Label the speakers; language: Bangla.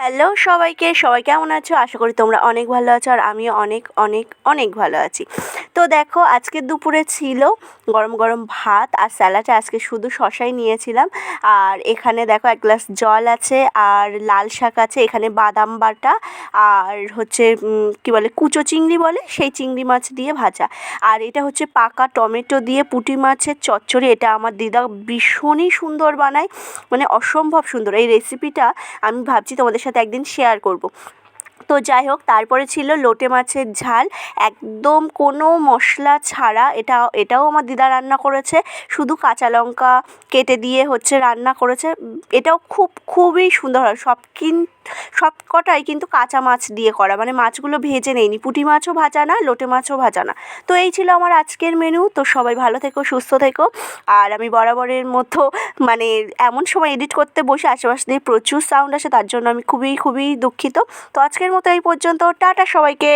Speaker 1: হ্যালো সবাইকে, সবাই কেমন আছো? আশা করি তোমরা অনেক ভালো আছো আর আমিও অনেক অনেক অনেক ভালো আছি। তো দেখো, আজকে দুপুরে ছিল গরম গরম ভাত আর স্যালাডে আজকে শুধু শশাই নিয়েছিলাম। আর এখানে দেখো এক গ্লাস জল আছে আর লাল শাক আছে, এখানে বাদাম বাটা আর হচ্ছে কি বলে কুচো চিংড়ি বলে, সেই চিংড়ি মাছ দিয়ে ভাজা। আর এটা হচ্ছে পাকা টমেটো দিয়ে পুঁটি মাছের চচ্চড়ি। এটা আমার দিদা ভীষণই সুন্দর বানায়, মানে অসম্ভব সুন্দর। এই রেসিপিটা আমি ভাবছি তোমাদের সাথে একদিন শেয়ার করব। তো যাই হোক, তারপরে ছিল লোটে মাছের ঝাল, একদম কোনো মশলা ছাড়া। এটাও আমার দিদা রান্না করেছে, শুধু কাঁচা লঙ্কা কেটে দিয়ে হচ্ছে রান্না করেছে। এটাও খুবই সুন্দর হয়। সব কটাই কিন্তু কাঁচা মাছ দিয়ে করা, মানে মাছগুলো ভেজে নেয়নি। পুঁটি মাছও ভাজা না, লোটে মাছও ভাজা না। তো এই ছিল আমার আজকের মেনু। তো সবাই ভালো থেকো, সুস্থ থেকো। আর আমি বরাবরের মতো মানে এমন সময় এডিট করতে বসে আশেপাশ দিয়ে প্রচুর সাউন্ড আসে, তার জন্য আমি খুবই খুবই দুঃখিত। তো আজকের মতো এই পর্যন্ত, টাটা সবাইকে।